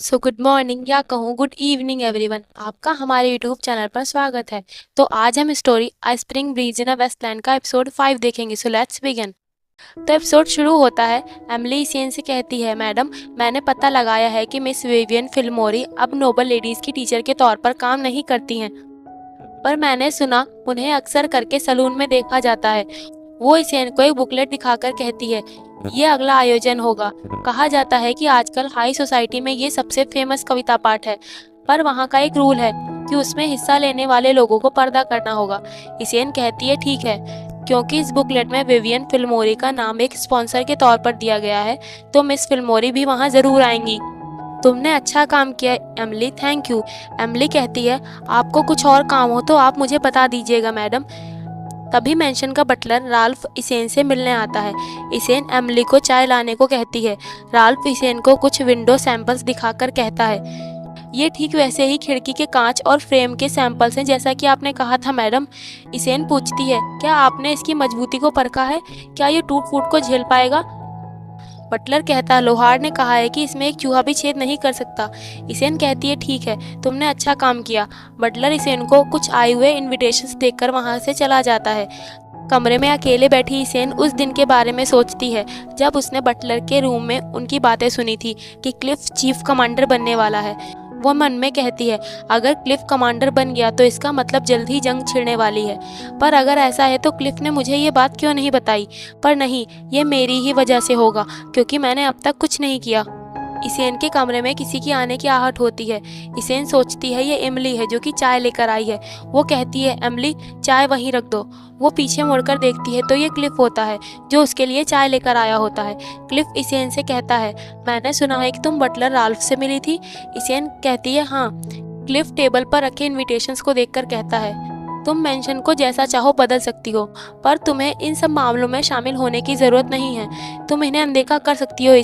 Good morning या कहूँ good evening everyone. आपका हमारे यूट्यूब चैनल पर स्वागत है। तो आज हम story I spring breeze in a wasteland का एपिसोड 5 देखेंगे। So let's begin. तो एपिसोड शुरू होता है। एमिली इसियन से कहती है, मैडम मैंने पता लगाया है कि मिस विवियन फिल्मोरी अब नोबल लेडीज की टीचर के तौर पर काम नहीं करती हैं, पर मैंने सुना उन्हें अक्सर करके सलून में देखा जाता है। वो इसेन को एक बुकलेट दिखाकर कहती है, ये अगला आयोजन होगा। कहा जाता है कि आजकल हाई सोसाइटी में ये सबसे फेमस कविता पाठ है, पर वहाँ का एक रूल है कि उसमें हिस्सा लेने वाले लोगों को पर्दा करना होगा। इसेन कहती है, ठीक है, क्योंकि इस बुकलेट में विवियन फिल्मोरी का नाम एक स्पॉन्सर के तौर पर दिया गया है, तो मिस फिल्मोरी भी वहाँ जरूर आएंगी। तुमने अच्छा काम किया एमिली, थैंक यू। एमिली कहती है, आपको कुछ और काम हो तो आप मुझे बता दीजिएगा मैडम। तभी मेंशन का बटलर राल्फ इसेन से मिलने आता है। इसेन एमिली को चाय लाने को कहती है। राल्फ इसेन को कुछ विंडो सैंपल्स दिखाकर कहता है, ये ठीक वैसे ही खिड़की के कांच और फ्रेम के सैंपल्स हैं जैसा कि आपने कहा था मैडम। इसेन पूछती है, क्या आपने इसकी मजबूती को परखा है? क्या ये टूट फूट को झेल पाएगा? बटलर कहता है, लोहार ने कहा है कि इसमें एक चूहा भी छेद नहीं कर सकता। इसेन कहती है, ठीक है, तुमने अच्छा काम किया। बटलर इसेन को कुछ आए हुए इनविटेशंस देकर वहां से चला जाता है। कमरे में अकेले बैठी इसेन उस दिन के बारे में सोचती है जब उसने बटलर के रूम में उनकी बातें सुनी थी कि क्लिफ चीफ कमांडर बनने वाला है। वो मन में कहती है, अगर क्लिफ कमांडर बन गया तो इसका मतलब जल्द ही जंग छिड़ने वाली है। पर अगर ऐसा है तो क्लिफ ने मुझे ये बात क्यों नहीं बताई? पर नहीं, ये मेरी ही वजह से होगा, क्योंकि मैंने अब तक कुछ नहीं किया। इसेन के कमरे में किसी की आने की आहट होती है। इसेन सोचती है ये एमिली है जो कि चाय लेकर आई है। वो कहती है, एमिली चाय वहीं रख दो। वो पीछे मुड़कर देखती है तो ये क्लिफ होता है जो उसके लिए चाय लेकर आया होता है। क्लिफ इसेन से कहता है, मैंने सुना है कि तुम बटलर राल्फ से मिली थी। इसेन कहती है, हाँ। क्लिफ टेबल पर रखे इन्विटेशंस को देखकर कहता है, तुम मेंशन को जैसा चाहो बदल सकती हो, पर तुम्हें इन सब मामलों में शामिल होने की जरूरत नहीं है। तुम इन्हें अनदेखा कर सकती हो।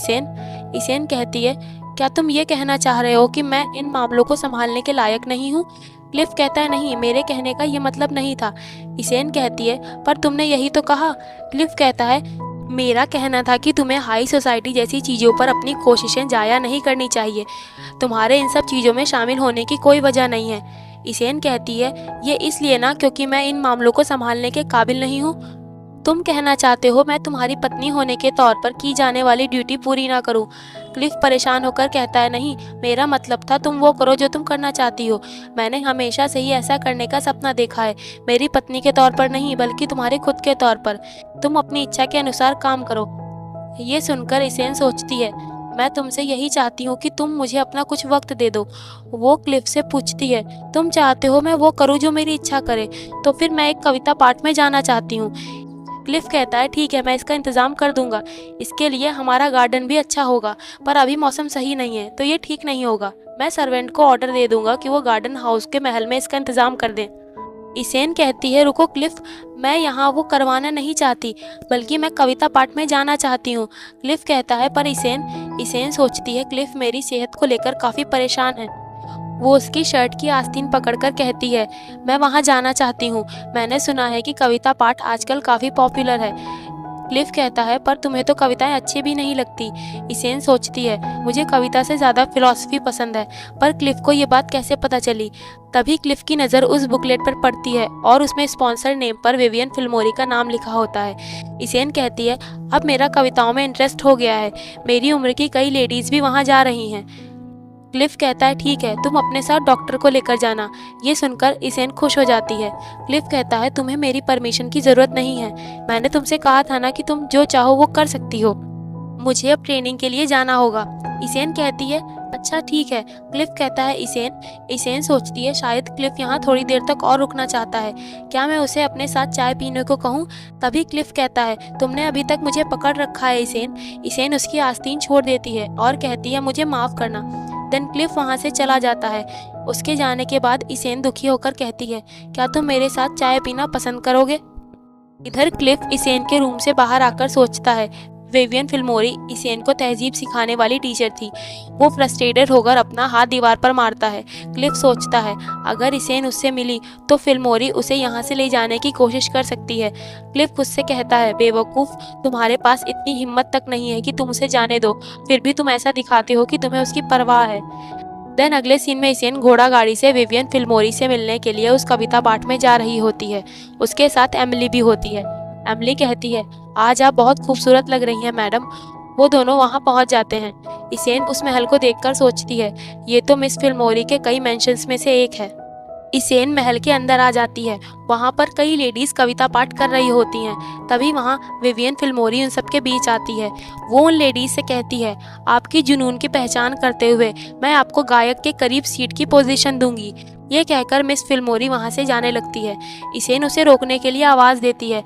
इसेन कहती है, क्या तुम ये कहना चाह रहे हो कि मैं इन मामलों को संभालने के लायक नहीं हूँ? क्लिफ कहता है, नहीं, मेरे कहने का ये मतलब नहीं था। इसेन कहती है, पर तुमने यही तो कहा। क्लिफ कहता है, मेरा कहना था कि तुम्हें हाई सोसाइटी जैसी चीज़ों पर अपनी कोशिशें जाया नहीं करनी चाहिए। तुम्हारे इन सब चीज़ों में शामिल होने की कोई वजह नहीं है। इसेन कहती है, ये इसलिए ना क्योंकि मैं इन मामलों को संभालने के काबिल नहीं हूँ। तुम कहना चाहते हो मैं तुम्हारी पत्नी होने के तौर पर की जाने वाली ड्यूटी पूरी ना करूं? क्लिफ परेशान होकर कहता है, नहीं, मेरा मतलब था तुम वो करो जो तुम करना चाहती हो। मैंने हमेशा से ही ऐसा करने का सपना देखा है, मेरी पत्नी के तौर पर नहीं बल्कि तुम्हारे खुद के तौर पर। तुम अपनी इच्छा के अनुसार काम करो। ये सुनकर इसेन सोचती है, मैं तुमसे यही चाहती हूँ कि तुम मुझे अपना कुछ वक्त दे दो। वो क्लिफ से पूछती है, तुम चाहते हो मैं वो करूँ जो मेरी इच्छा करे? तो फिर मैं एक कविता पाठ में जाना चाहती हूँ। क्लिफ कहता है, ठीक है, मैं इसका इंतज़ाम कर दूंगा। इसके लिए हमारा गार्डन भी अच्छा होगा, पर अभी मौसम सही नहीं है तो ये ठीक नहीं होगा। मैं सर्वेंट को ऑर्डर दे दूंगा कि वो गार्डन हाउस के महल में इसका इंतज़ाम कर दें। इसेन कहती है, रुको क्लिफ, मैं यहाँ वो करवाना नहीं चाहती, बल्कि मैं कविता पाठ में जाना चाहती हूँ। क्लिफ कहता है, पर इसेन सोचती है, क्लिफ मेरी सेहत को लेकर काफ़ी परेशान है। वो उसकी शर्ट की आस्तीन पकड़कर कहती है, मैं वहाँ जाना चाहती हूँ। मैंने सुना है कि कविता पाठ आजकल काफ़ी पॉपुलर है। क्लिफ कहता है, पर तुम्हें तो कविताएं अच्छी भी नहीं लगती। इसेन सोचती है, मुझे कविता से ज़्यादा फिलॉसफी पसंद है। पर क्लिफ को ये बात कैसे पता चली? तभी क्लिफ की नज़र उस बुकलेट पर पड़ती है और उसमें स्पॉन्सर नेम पर विवियन फिल्मोरी का नाम लिखा होता है। इसेन कहती है, अब मेरा कविताओं में इंटरेस्ट हो गया है। मेरी उम्र की कई लेडीज़ भी वहाँ जा रही हैं। क्लिफ कहता है, ठीक है, तुम अपने साथ डॉक्टर को लेकर जाना। ये सुनकर इसेन खुश हो जाती है। क्लिफ कहता है, तुम्हें मेरी परमिशन की ज़रूरत नहीं है। मैंने तुमसे कहा था ना कि तुम जो चाहो वो कर सकती हो। मुझे अब ट्रेनिंग के लिए जाना होगा। इसेन कहती है, अच्छा ठीक है। क्लिफ कहता है, इसेन सोचती है, शायद क्लिफ यहाँ थोड़ी देर तक और रुकना चाहता है। क्या मैं उसे अपने साथ चाय पीने को कहूँ? तभी क्लिफ कहता है, तुमने अभी तक मुझे पकड़ रखा है इसेन उसकी आस्तीन छोड़ देती है और कहती है, मुझे माफ़ करना। देन क्लिफ वहाँ से चला जाता है। उसके जाने के बाद इसेन दुखी होकर कहती है, क्या तुम मेरे साथ चाय पीना पसंद करोगे? इधर क्लिफ इसेन के रूम से बाहर आकर सोचता है, विवियन फिल्मोरी इसेन को तहजीब सिखाने वाली टीचर थी। वो फ्रस्ट्रेटेड होकर अपना हाथ दीवार पर मारता है। क्लिफ सोचता है अगर इसेन उससे मिली तो फिल्मोरी उसे यहाँ से ले जाने की कोशिश कर सकती है। क्लिफ खुद से कहता है बेवकूफ़, तुम्हारे पास इतनी हिम्मत तक नहीं है कि तुम उसे जाने दो, फिर भी तुम ऐसा दिखाते हो कि तुम्हें उसकी परवाह है। देन अगले सीन में इसेन घोड़ा गाड़ी से विवियन फिल्मोरी से मिलने के लिए उस कविता पाठ में जा रही होती है। उसके साथ एमिली भी होती है। एमिली कहती है आज आप बहुत खूबसूरत लग रही हैं मैडम। वो दोनों वहाँ पहुँच जाते हैं। इसेन उस महल को देखकर सोचती है ये तो मिस फिल्मोरी के कई मेंशंस में से एक है। इसेन महल के अंदर आ जाती है। वहाँ पर कई लेडीज कविता पाठ कर रही होती हैं। तभी वहाँ विवियन फिल्मोरी उन सबके बीच आती है। वो उन लेडीज से कहती है आपकी जुनून की पहचान करते हुए मैं आपको गायक के करीब सीट की पोजीशन दूंगी। ये कहकर मिस फिल्मोरी वहाँ से जाने लगती है। इसेन उसे रोकने के लिए आवाज़ देती है।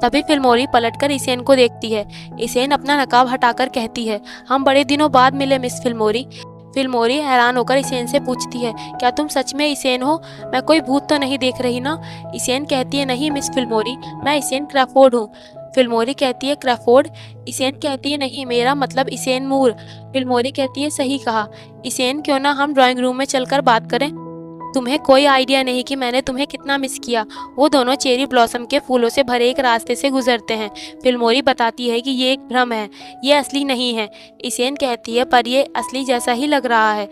तभी फिल्मोरी पलटकर इसेन को देखती है। इसेन अपना नकाब हटाकर कहती है हम बड़े दिनों बाद मिले मिस फिल्मोरी। फिल्मोरी हैरान होकर इसेन से पूछती है क्या तुम सच में इसेन हो? मैं कोई भूत तो नहीं देख रही ना? इसेन कहती है नहीं मिस फिल्मोरी, मैं इसेन क्रैफोर्ड हूँ। फिल्मोरी कहती है क्रैफोर्ड? इसेन कहती है नहीं, मेरा मतलब इसेन मूर। फिल्मोरी कहती है सही कहा। इसेन क्यों ना हम ड्राइंग रूम में चलकर बात करें? तुम्हें कोई आइडिया नहीं कि मैंने तुम्हें कितना मिस किया। वो दोनों चेरी ब्लॉसम के फूलों से भरे एक रास्ते से गुजरते हैं। फिल्मोरी बताती है कि ये एक भ्रम है, ये असली नहीं है। इसेन कहती है पर ये असली जैसा ही लग रहा है।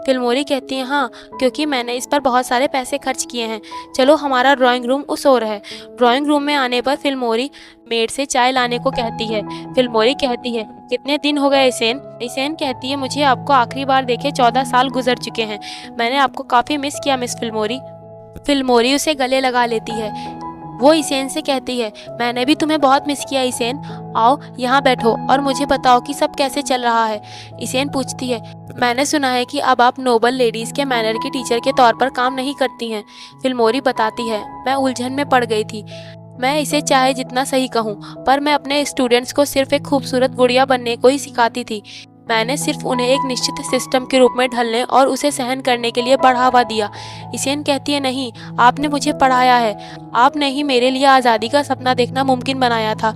फिल्मोरी कहती है हाँ, क्योंकि मैंने इस पर बहुत सारे पैसे खर्च किए हैं। चलो हमारा ड्राइंग रूम उस ओर है। ड्राइंग रूम में आने पर फिल्मोरी मेड से चाय लाने को कहती है। फिल्मोरी कहती है कितने दिन हो गए इसेन? इसेन कहती है मुझे आपको आखिरी बार देखे 14 साल गुजर चुके हैं। मैंने आपको काफ़ी मिस किया मिस फिल्मोरी। फिल्मोरी उसे गले लगा लेती है। वो इसेन से कहती है मैंने भी तुम्हें बहुत मिस किया इसेन। आओ यहाँ बैठो और मुझे बताओ कि सब कैसे चल रहा है। इसेन पूछती है मैंने सुना है कि अब आप नोबल लेडीज़ के मैनर की टीचर के तौर पर काम नहीं करती हैं। फिल्मोरी बताती है मैं उलझन में पड़ गई थी। मैं इसे चाहे जितना सही कहूँ, पर मैं अपने स्टूडेंट्स को सिर्फ एक खूबसूरत गुड़िया बनने को ही सिखाती थी। मैंने सिर्फ उन्हें एक निश्चित सिस्टम के रूप में ढलने और उसे सहन करने के लिए बढ़ावा दिया। इसेन कहती है नहीं, आपने मुझे पढ़ाया है। आपने ही मेरे लिए आज़ादी का सपना देखना मुमकिन बनाया था।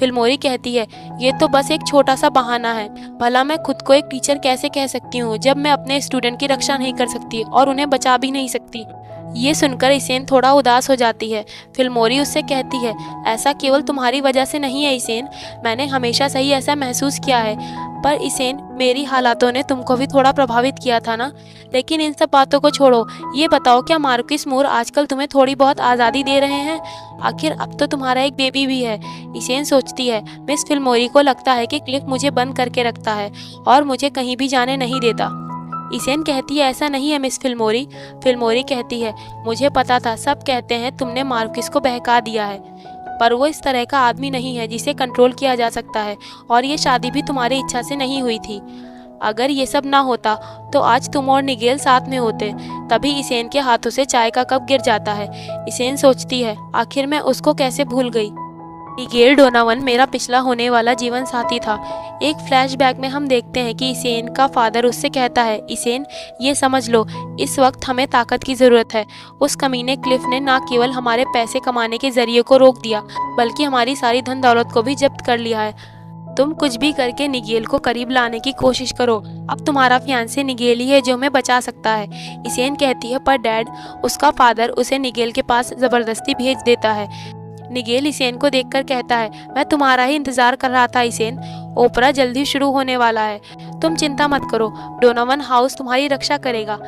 फिल्मोरी कहती है ये तो बस एक छोटा सा बहाना है। भला मैं खुद को एक टीचर कैसे कह सकती हूँ जब मैं अपने स्टूडेंट की रक्षा नहीं कर सकती और उन्हें बचा भी नहीं सकती। ये सुनकर इसेन थोड़ा उदास हो जाती है। फिल्मोरी उससे कहती है ऐसा केवल तुम्हारी वजह से नहीं है इसेन, मैंने हमेशा से ही ऐसा महसूस किया है। पर इसेन मेरी हालातों ने तुमको भी थोड़ा प्रभावित किया था ना। लेकिन इन सब बातों को छोड़ो, ये बताओ क्या मार्किस मूर आजकल तुम्हें थोड़ी बहुत आज़ादी दे रहे हैं? आखिर अब तो तुम्हारा एक बेबी भी है। इसेन सोचती है मिस फिल्मोरी को लगता है कि क्लिफ मुझे बंद करके रखता है और मुझे कहीं भी जाने नहीं देता। इसेन कहती है ऐसा नहीं है मिस फिल्मोरी। फिल्मोरी कहती है मुझे पता था, सब कहते हैं तुमने मार्किस को बहका दिया है, पर वो इस तरह का आदमी नहीं है जिसे कंट्रोल किया जा सकता है, और ये शादी भी तुम्हारी इच्छा से नहीं हुई थी। अगर ये सब ना होता तो आज तुम और निगेल साथ में होते। तभी इसेन के हाथों से चाय का कप गिर जाता है। इसेन सोचती है आखिर मैं उसको कैसे भूल गई। निगेल डोनावन मेरा पिछला होने वाला जीवन साथी था। एक फ्लैशबैक में हम देखते हैं कि इसेन का फादर उससे कहता है इसेन ये समझ लो, इस वक्त हमें ताकत की ज़रूरत है। उस कमीने क्लिफ ने न केवल हमारे पैसे कमाने के जरिए को रोक दिया, बल्कि हमारी सारी धन दौलत को भी जब्त कर लिया है। तुम कुछ भी करके निगेल को करीब लाने की कोशिश करो। अब तुम्हारा फियांसे निगेल ही है जो हमें बचा सकता है। इसेन कहती है पर डैड, उसका फादर उसे निगेल के पास ज़बरदस्ती भेज देता है। निगेल इसेन को देखकर कहता है मैं तुम्हारा ही इंतजार कर रहा था इसेन, ओपरा जल्दी शुरू होने वाला है। तुम चिंता मत करो, डोनावन हाउस तुम्हारी रक्षा करेगा।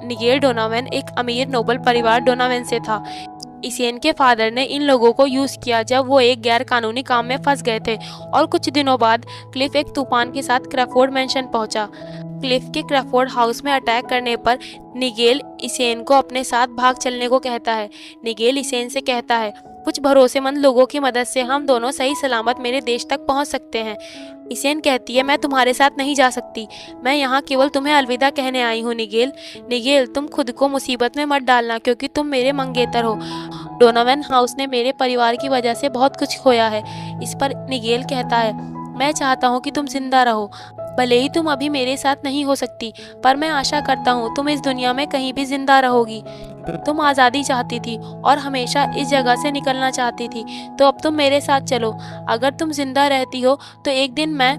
निगेल डोनावन एक अमीर नोबल परिवार डोनावन से था। इसेन के फादर ने इन लोगों को यूज़ किया जब वो एक गैर कानूनी काम में फंस गए थे, और कुछ दिनों बाद क्लिफ एक तूफान के साथ क्रैफोर्ड मैंशन पहुंचा। क्लिफ के क्रैफोर्ड हाउस में अटैक करने पर निगेल इसेन को अपने साथ भाग चलने को कहता है। निगेल इसेन से कहता है कुछ भरोसेमंद लोगों की मदद से हम दोनों सही सलामत मेरे देश तक पहुंच सकते हैं। इसेन कहती है मैं तुम्हारे साथ नहीं जा सकती, मैं यहाँ केवल तुम्हें अलविदा कहने आई हूँ निगेल। निगेल तुम खुद को मुसीबत में मत डालना, क्योंकि तुम मेरे मंगेतर हो। डोनावन हाउस ने मेरे परिवार की वजह से बहुत कुछ खोया है। इस पर निगेल कहता है मैं चाहता हूँ कि तुम जिंदा रहो। भले ही तुम अभी मेरे साथ नहीं हो सकती, पर मैं आशा करता हूँ तुम इस दुनिया में कहीं भी जिंदा रहोगी। तुम आज़ादी चाहती थी और हमेशा इस जगह से निकलना चाहती थी, तो अब तुम मेरे साथ चलो। अगर तुम जिंदा रहती हो तो एक दिन मैं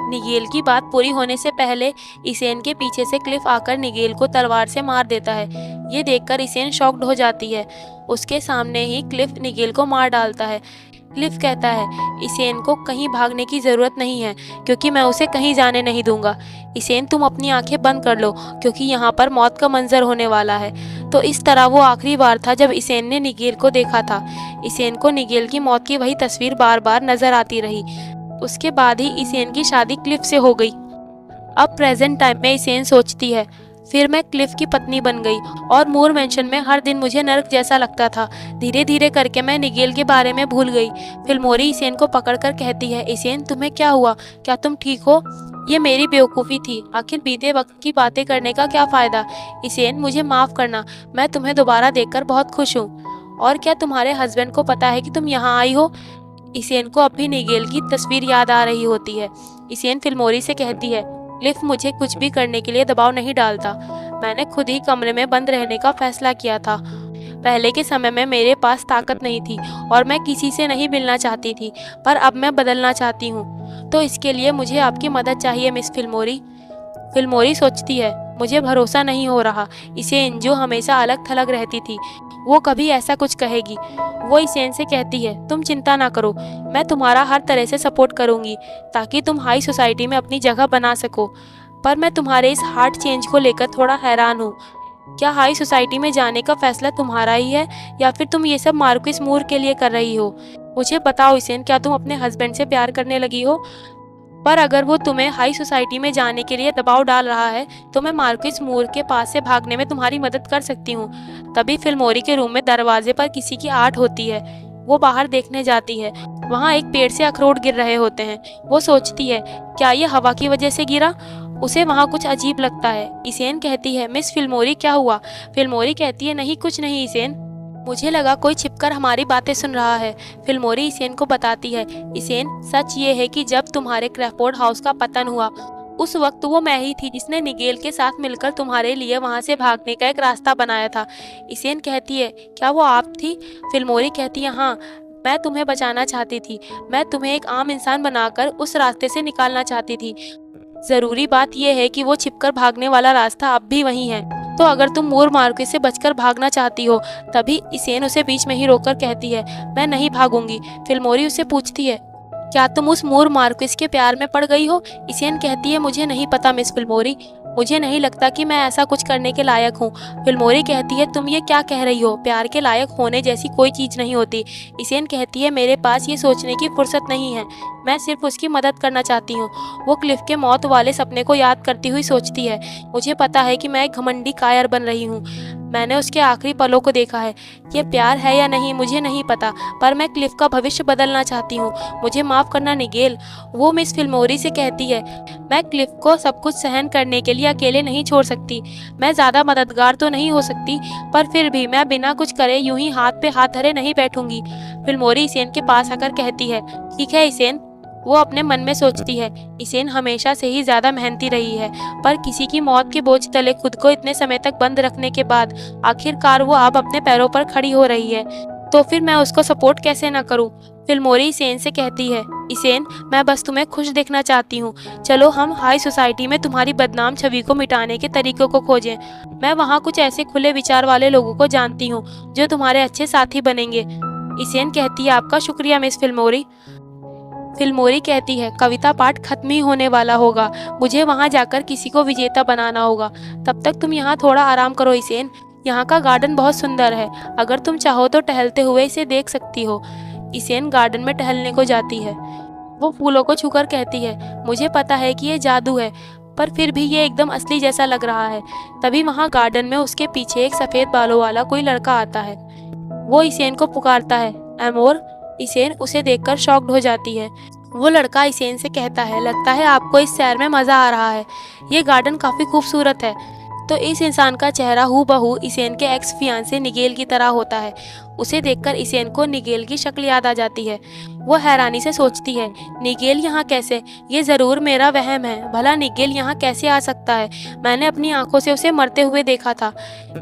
निगेल की बात पूरी होने से पहले इसेन के पीछे से क्लिफ आकर निगेल को तलवार से मार देता है। ये देखकर इसेन शॉक्ड हो जाती है। उसके सामने ही क्लिफ निगेल को मार डालता है। क्लिफ कहता है, इसेन को कहीं भागने की ज़रूरत नहीं है, क्योंकि मैं उसे कहीं जाने नहीं दूंगा। इसेन, तुम अपनी आंखें बंद कर लो, क्योंकि यहाँ पर मौत का मंजर होने वाला है। तो इस तरह वो आखिरी बार था जब इसेन ने निगेल को देखा था। इसेन को निगेल की मौत की वही तस्वीर बार बार नजर आती रही। उसके बाद ही इसेन की शादी क्लिफ से हो गई। अब प्रेजेंट टाइम में इसेन सोचती है, फिर मैं क्लिफ की पत्नी बन गई और मूर मेंशन में हर दिन मुझे नर्क जैसा लगता था। धीरे धीरे करके मैं निगेल के बारे में भूल गई। फिल्मोरी इसेन को पकड़कर कहती है, इसेन तुम्हें क्या हुआ? क्या तुम ठीक हो? ये मेरी बेवकूफ़ी थी। आखिर बीते वक्त की बातें करने का क्या फ़ायदा? इसेन, मुझे माफ़ करना। मैं तुम्हें दोबारा देखकर बहुत खुश हूँ। और क्या तुम्हारे हस्बैंड को पता है कि तुम यहाँ आई हो? इसेन को अभी निगेल की तस्वीर याद आ रही होती है। इसेन फिल्मोरी से कहती है, क्लिफ मुझे कुछ भी करने के लिए दबाव नहीं डालता। मैंने खुद ही कमरे में बंद रहने का फैसला किया था। पहले के समय में मेरे पास ताकत नहीं थी और मैं किसी से नहीं मिलना चाहती थी, पर अब मैं बदलना चाहती हूँ। तो इसके लिए मुझे आपकी मदद चाहिए मिस फिल्मोरी। फिल्मोरी सोचती है, मुझे भरोसा नहीं हो रहा। इसेन, जो हमेशा अलग थलग रहती थी, वो कभी ऐसा कुछ कहेगी। वो इसेन से कहती है, तुम चिंता ना करो, मैं तुम्हारा हर तरह से सपोर्ट करूंगी ताकि तुम हाई सोसाइटी में अपनी जगह बना सको। पर मैं तुम्हारे इस हार्ट चेंज को लेकर थोड़ा हैरान हूँ। क्या हाई सोसाइटी में जाने का फैसला तुम्हारा ही है, या फिर तुम ये सब मार्क्विस मूर के लिए कर रही हो? मुझे बताओ इसेन, क्या तुम अपने हस्बैंड से प्यार करने लगी हो? पर अगर वो तुम्हें हाई सोसाइटी में जाने के लिए दबाव डाल रहा है, तो मैं मार्क्विस मूर के पास से भागने में तुम्हारी मदद कर सकती हूँ। तभी फिल्मोरी के रूम में दरवाजे पर किसी की आहट होती है। वो बाहर देखने जाती है। वहाँ एक पेड़ से अखरोट गिर रहे होते हैं। वो सोचती है, क्या ये हवा की वजह से गिरा? उसे वहाँ कुछ अजीब लगता है। इसेन कहती है, मिस फिल्मोरी क्या हुआ? फिल्मोरी कहती है, नहीं कुछ नहीं इसेन, मुझे लगा कोई छिपकर हमारी बातें सुन रहा है। फिल्मोरी इसेन को बताती है, इसेन, सच ये है कि जब तुम्हारे क्रैफोर्ड हाउस का पतन हुआ, उस वक्त वो मैं ही थी जिसने निगेल के साथ मिलकर तुम्हारे लिए वहां से भागने का एक रास्ता बनाया था। इसेन कहती है, क्या वो आप थी? फिल्मोरी कहती है, हाँ, मैं तुम्हें बचाना चाहती थी। मैं तुम्हें एक आम इंसान बनाकर उस रास्ते से निकालना चाहती थी। जरूरी बात यह है कि वो छिपकर भागने वाला रास्ता अब भी वही है। तो अगर तुम मूर मार्क्विस से बचकर भागना चाहती हो। तभी इसेन उसे बीच में ही रोककर कहती है, मैं नहीं भागूंगी। फिल्मोरी उसे पूछती है, क्या तुम उस मूर मार्क्विस के प्यार में पड़ गई हो? इसेन कहती है, मुझे नहीं पता मिस फिल्मोरी, मुझे नहीं लगता कि मैं ऐसा कुछ करने के लायक हूँ। फिल्मोरी कहती है, तुम ये क्या कह रही हो? प्यार के लायक होने जैसी कोई चीज़ नहीं होती। इसेन कहती है, मेरे पास ये सोचने की फुर्सत नहीं है, मैं सिर्फ उसकी मदद करना चाहती हूँ। वो क्लिफ के मौत वाले सपने को याद करती हुई सोचती है, मुझे पता है कि मैं एक घमंडी कायर बन रही हूँ। मैंने उसके आखिरी पलों को देखा है। ये प्यार है या नहीं मुझे नहीं पता, पर मैं क्लिफ का भविष्य बदलना चाहती हूँ। मुझे माफ़ करना निगेल। वो मिस फिल्मोरी से कहती है, मैं क्लिफ को सब कुछ सहन करने के लिए अकेले नहीं छोड़ सकती। मैं ज़्यादा मददगार तो नहीं हो सकती, पर फिर भी मैं बिना कुछ करे यूं ही हाथ पे हाथ धरे नहीं बैठूंगी। फिल्मोरी इसेन के पास आकर कहती है, ठीक है इसेन। वो अपने मन में सोचती है, इसेन हमेशा से ही ज़्यादा मेहनती रही है, पर किसी की मौत के बोझ तले खुद को इतने समय तक बंद रखने के बाद आखिरकार वो अब अपने पैरों पर खड़ी हो रही है, तो फिर मैं उसको सपोर्ट कैसे ना करूं। फिल्मोरी इसेन से कहती है, इसेन, मैं बस तुम्हें खुश देखना चाहती हूँ। चलो हम हाई सोसाइटी में तुम्हारी बदनाम छवि को मिटाने के तरीकों को खोजें। मैं वहाँ कुछ ऐसे खुले विचार वाले लोगों को जानती हूँ जो तुम्हारे अच्छे साथी बनेंगे। इसेन कहती है, आपका शुक्रिया मिस फिल्मोरी। फिल्मोरी कहती है, कविता पाठ खत्म ही होने वाला होगा, मुझे वहाँ जाकर किसी को विजेता बनाना होगा। तब तक तुम यहाँ थोड़ा आराम करो इसेन। यहाँ का गार्डन बहुत सुंदर है, अगर तुम चाहो तो टहलते हुए इसे देख सकती हो। इसेन गार्डन में टहलने को जाती है। वो फूलों को छूकर कहती है, मुझे पता है कि ये जादू है, पर फिर भी ये एकदम असली जैसा लग रहा है। तभी वहाँ गार्डन में उसके पीछे एक सफ़ेद बालों वाला कोई लड़का आता है। वो इसेन को पुकारता है, एमोर। इसेन उसे देखकर शॉक्ड हो जाती है। वो लड़का इसेन से कहता है, लगता है आपको इस सैर में मज़ा आ रहा है। ये गार्डन काफ़ी खूबसूरत है। तो इस इंसान का चेहरा हूबहू इसेन के एक्स फियांसे निगेल की तरह होता है। उसे देखकर इसेन को निगेल की शक्ल याद आ जाती है। वो हैरानी से सोचती है, निगेल यहाँ कैसे? ये ज़रूर मेरा वहम है। भला निगेल यहाँ कैसे आ सकता है? मैंने अपनी आंखों से उसे मरते हुए देखा था।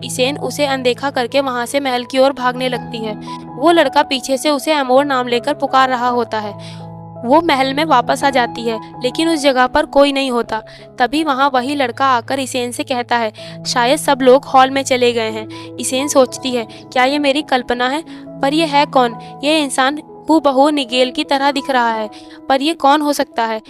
इसेन उसे अनदेखा करके वहाँ से महल की ओर भागने लगती है। वो लड़का पीछे से उसे अमोर नाम लेकर पुकार रहा होता है। वो महल में वापस आ जाती है, लेकिन उस जगह पर कोई नहीं होता। तभी वहाँ वही लड़का आकर इसेन से कहता है, शायद सब लोग हॉल में चले गए हैं। इसेन सोचती है, क्या ये मेरी कल्पना है? पर यह है कौन? ये इंसान हूबहू निगेल की तरह दिख रहा है, पर यह कौन हो सकता है?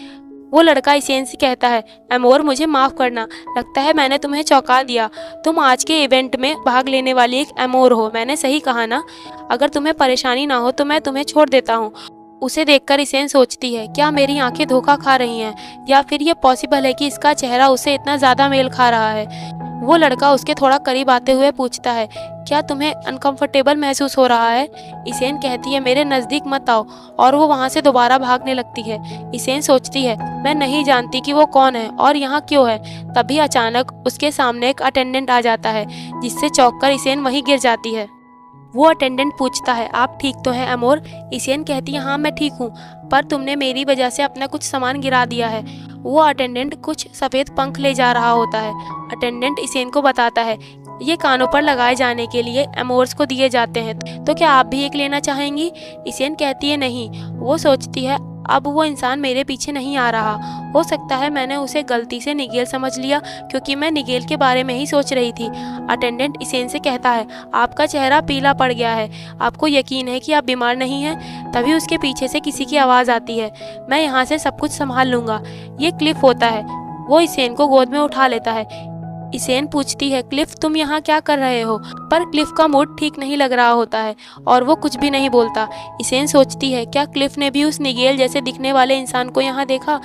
वो लड़का इसेन से कहता है, अमोर मुझे माफ़ करना, लगता है मैंने तुम्हें चौंका दिया। तुम आज के इवेंट में भाग लेने वाली एक अमोर हो, मैंने सही कहा ना? अगर तुम्हें परेशानी ना हो तो मैं तुम्हें छोड़ देता हूँ। उसे देखकर इसेन सोचती है, क्या मेरी आंखें धोखा खा रही हैं, या फिर ये पॉसिबल है कि इसका चेहरा उसे इतना ज़्यादा मेल खा रहा है। वो लड़का उसके थोड़ा करीब आते हुए पूछता है, क्या तुम्हें अनकंफर्टेबल महसूस हो रहा है? इसेन कहती है, मेरे नज़दीक मत आओ, और वो वहाँ से दोबारा भागने लगती है। इसेन सोचती है, मैं नहीं जानती कि वो कौन है और यहाँ क्यों है। तभी अचानक उसके सामने एक अटेंडेंट आ जाता है, जिससे चौंक कर इसेन वहीं गिर जाती है। वो अटेंडेंट पूछता है, आप ठीक तो हैं अमोर? इसेन कहती है, हाँ मैं ठीक हूँ, पर तुमने मेरी वजह से अपना कुछ सामान गिरा दिया है। वो अटेंडेंट कुछ सफ़ेद पंख ले जा रहा होता है। अटेंडेंट इसेन को बताता है, ये कानों पर लगाए जाने के लिए अमोर्स को दिए जाते हैं, तो क्या आप भी एक लेना चाहेंगी? इसेन कहती है, नहीं। वो सोचती है, अब वो इंसान मेरे पीछे नहीं आ रहा। हो सकता है मैंने उसे गलती से निगेल समझ लिया, क्योंकि मैं निगेल के बारे में ही सोच रही थी। अटेंडेंट इसेन से कहता है, आपका चेहरा पीला पड़ गया है, आपको यकीन है कि आप बीमार नहीं हैं? तभी उसके पीछे से किसी की आवाज़ आती है, मैं यहाँ से सब कुछ संभाल लूँगा। ये क्लिफ होता है। वो इसेन को गोद में उठा लेता है। इसेन पूछती है, क्लिफ तुम यहाँ क्या कर रहे हो? पर क्लिफ का मूड ठीक नहीं लग रहा होता है और वो कुछ भी नहीं बोलता। इसेन सोचती है, क्या क्लिफ ने भी उस निगेल जैसे दिखने वाले इंसान को यहाँ देखा?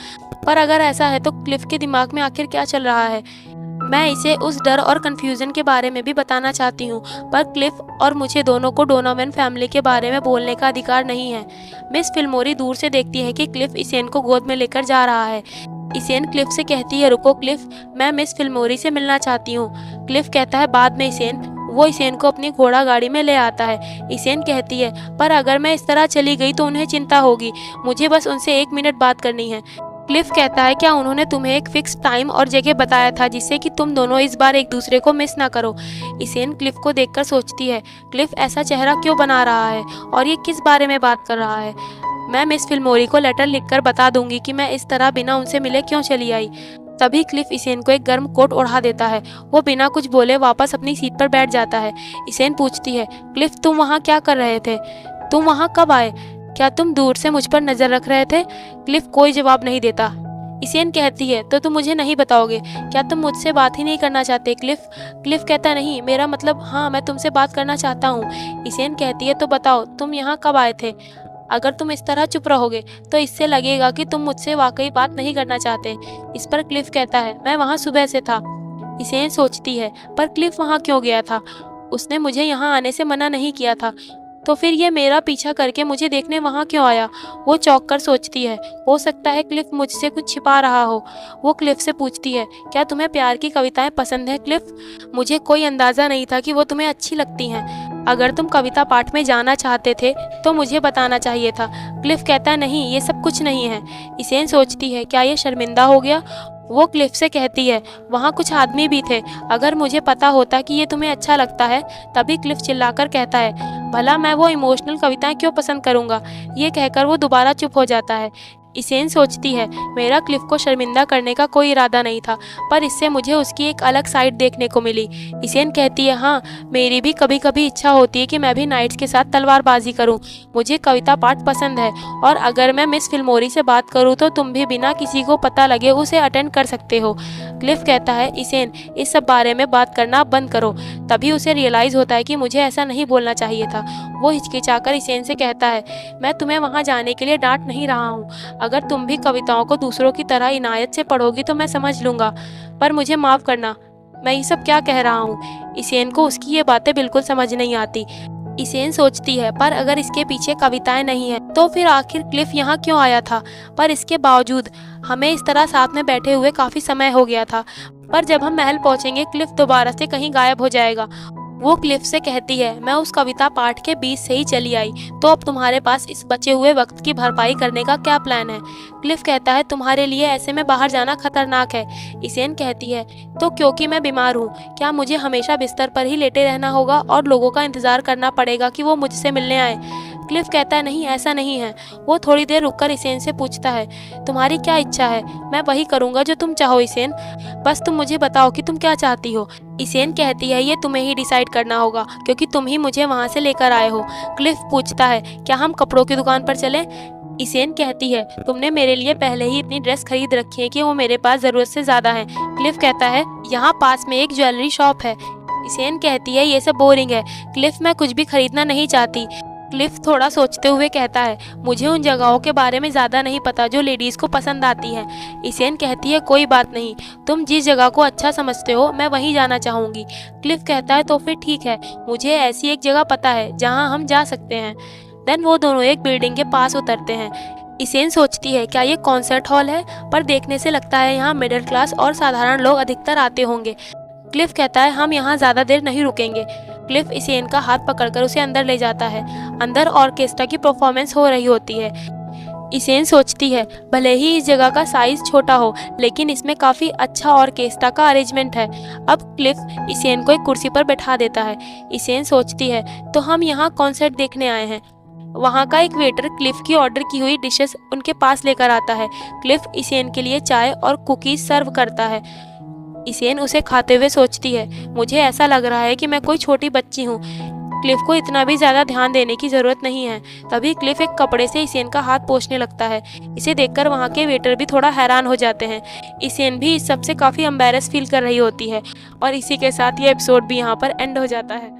पर अगर ऐसा है तो क्लिफ के दिमाग में आखिर क्या चल रहा है? मैं इसे उस डर और कन्फ्यूज़न के बारे में भी बताना चाहती हूँ, पर क्लिफ और मुझे दोनों को डोनोवन फैमिली के बारे में बोलने का अधिकार नहीं है। मिस फिल्मोरी दूर से देखती है कि क्लिफ इसेन को गोद में लेकर जा रहा है। इसेन क्लिफ से कहती है, रुको क्लिफ, मैं मिस फिल्मोरी से मिलना चाहती हूँ। क्लिफ कहता है, बाद में इसेन। वो इसेन को अपनी घोड़ा गाड़ी में ले आता है। इसेन कहती है, पर अगर मैं इस तरह चली गई तो उन्हें चिंता होगी, मुझे बस उनसे 1 मिनट बात करनी है। क्लिफ कहता है, क्या उन्होंने तुम्हें एक फिक्स टाइम और जगह बताया था जिससे कि तुम दोनों इस बार एक दूसरे को मिस ना करो? इसेन क्लिफ को देखकर सोचती है, क्लिफ ऐसा चेहरा क्यों बना रहा है और ये किस बारे में बात कर रहा है? मैं मिस फिल्मोरी को लेटर लिखकर बता दूंगी कि मैं इस तरह बिना उनसे मिले क्यों चली आई। तभी क्लिफ इसेन को एक गर्म कोट ओढ़ा देता है। वो बिना कुछ बोले वापस अपनी सीट पर बैठ जाता है। इसेन पूछती है, क्लिफ तुम वहाँ क्या कर रहे थे? तुम वहाँ कब आए? क्या तुम दूर से मुझ पर नजर रख रहे थे? क्लिफ कोई जवाब नहीं देता। इसेन कहती है, तो तुम मुझे नहीं बताओगे? क्या तुम मुझसे बात ही नहीं करना चाहते क्लिफ? क्लिफ कहता, नहीं, मेरा मतलब हाँ, मैं तुमसे बात करना चाहता हूँ। इसेन कहती है, तो बताओ तुम यहाँ कब आए थे? अगर तुम इस तरह चुप रहोगे तो इससे लगेगा कि तुम मुझसे वाकई बात नहीं करना चाहते। इस पर क्लिफ कहता है, मैं वहाँ सुबह से था। इसेन सोचती है, पर क्लिफ वहाँ क्यों गया था? उसने मुझे यहाँ आने से मना नहीं किया था, तो फिर ये मेरा पीछा करके मुझे देखने वहाँ क्यों आया? वो चौंक कर सोचती है, हो सकता है क्लिफ मुझसे कुछ छिपा रहा हो। वो क्लिफ से पूछती है, क्या तुम्हें प्यार की कविताएं पसंद हैं क्लिफ? मुझे कोई अंदाज़ा नहीं था कि वो तुम्हें अच्छी लगती हैं। अगर तुम कविता पाठ में जाना चाहते थे तो मुझे बताना चाहिए था। क्लिफ कहता है, नहीं, ये सब कुछ नहीं है। इसेन सोचती है, क्या ये शर्मिंदा हो गया? वो क्लिफ से कहती है, वहाँ कुछ आदमी भी थे, अगर मुझे पता होता कि ये तुम्हें अच्छा लगता है। तभी क्लिफ चिल्लाकर कहता है, भला मैं वो इमोशनल कविताएं क्यों पसंद करूँगा? ये कहकर वो दोबारा चुप हो जाता है। इसेन सोचती है, मेरा क्लिफ को शर्मिंदा करने का कोई इरादा नहीं था, पर इससे मुझे उसकी एक अलग साइड देखने को मिली। इसेन कहती है, हाँ, मेरी भी कभी कभी इच्छा होती है कि मैं भी नाइट्स के साथ तलवारबाजी करूं। मुझे कविता पाठ पसंद है, और अगर मैं मिस फिल्मोरी से बात करूं तो तुम भी बिना किसी को पता लगे उसे अटेंड कर सकते हो। क्लिफ कहता है, इसेन, इस सब बारे में बात करना बंद करो। तभी उसे रियलाइज़ होता है कि मुझे ऐसा नहीं बोलना चाहिए था। वो हिचकिचाकर इसेन से कहता है, मैं तुम्हें वहाँ जाने के लिए डांट नहीं रहा हूँ। अगर तुम भी कविताओं को दूसरों की तरह इनायत से पढ़ोगी तो मैं समझ लूँगा, पर मुझे माफ़ करना, मैं ये सब क्या कह रहा हूँ। इसेन को उसकी ये बातें बिल्कुल समझ नहीं आती। इसेन सोचती है, पर अगर इसके पीछे कविताएं नहीं हैं तो फिर आखिर क्लिफ यहाँ क्यों आया था? पर इसके बावजूद हमें इस तरह साथ में बैठे हुए काफ़ी समय हो गया था, पर जब हम महल पहुंचेंगे क्लिफ दोबारा से कहीं गायब हो जाएगा। वो क्लिफ से कहती है, मैं उस कविता पाठ के बीच से ही चली आई, तो अब तुम्हारे पास इस बचे हुए वक्त की भरपाई करने का क्या प्लान है? क्लिफ कहता है, तुम्हारे लिए ऐसे में बाहर जाना खतरनाक है। इसेन कहती है, तो क्योंकि मैं बीमार हूँ, क्या मुझे हमेशा बिस्तर पर ही लेटे रहना होगा और लोगों का इंतजार करना पड़ेगा कि वो मुझसे मिलने आए? क्लिफ कहता है, नहीं ऐसा नहीं है। वो थोड़ी देर रुककर इसेन से पूछता है, तुम्हारी क्या इच्छा है? मैं वही करूँगा जो तुम चाहो इसेन, बस तुम मुझे बताओ कि तुम क्या चाहती हो। इसेन कहती है, ये तुम्हें ही डिसाइड करना होगा क्योंकि तुम ही मुझे वहाँ से लेकर आए हो। क्लिफ पूछता है, क्या हम कपड़ों की दुकान पर चलें? इसेन कहती है, तुमने मेरे लिए पहले ही इतनी ड्रेस खरीद रखी है कि वो मेरे पास ज़रूरत से ज़्यादा है। क्लिफ कहता है, यहाँ पास में एक ज्वेलरी शॉप है। इसेन कहती है, ये सब बोरिंग है क्लिफ, मैं कुछ भी खरीदना नहीं चाहती। क्लिफ थोड़ा सोचते हुए कहता है, मुझे उन जगहों के बारे में ज़्यादा नहीं पता जो लेडीज़ को पसंद आती हैं। इसेन कहती है, कोई बात नहीं, तुम जिस जगह को अच्छा समझते हो मैं वहीं जाना चाहूँगी। क्लिफ कहता है, तो फिर ठीक है, मुझे ऐसी एक जगह पता है जहाँ हम जा सकते हैं। देन वो दोनों एक बिल्डिंग के पास उतरते हैं। इसेन सोचती है, क्या ये कॉन्सर्ट हॉल है? पर देखने से लगता है यहाँ मिडिल क्लास और साधारण लोग अधिकतर आते होंगे। क्लिफ कहता है, हम यहाँ ज़्यादा देर नहीं रुकेंगे। क्लिफ इसेन का हाथ पकड़कर उसे अंदर ले जाता है। अंदर ऑर्केस्ट्रा की परफॉर्मेंस हो रही होती है। इसेन सोचती है, भले ही इस जगह का साइज छोटा हो लेकिन इसमें काफ़ी अच्छा ऑर्केस्ट्रा का अरेंजमेंट है। अब क्लिफ इसेन को एक कुर्सी पर बैठा देता है। इसेन सोचती है, तो हम यहाँ कॉन्सर्ट देखने आए हैं। वहाँ का एक वेटर क्लिफ की ऑर्डर की हुई डिशेस उनके पास लेकर आता है। क्लिफ इसेन के लिए चाय और कुकीज सर्व करता है। इसेन उसे खाते हुए सोचती है, मुझे ऐसा लग रहा है कि मैं कोई छोटी बच्ची हूँ। क्लिफ को इतना भी ज़्यादा ध्यान देने की ज़रूरत नहीं है। तभी क्लिफ एक कपड़े से इसेन का हाथ पोंछने लगता है। इसे देखकर वहाँ के वेटर भी थोड़ा हैरान हो जाते हैं। इसेन भी इस सबसे काफ़ी एम्बैरस फील कर रही होती है। और इसी के साथ ये एपिसोड भी यहाँ पर एंड हो जाता है।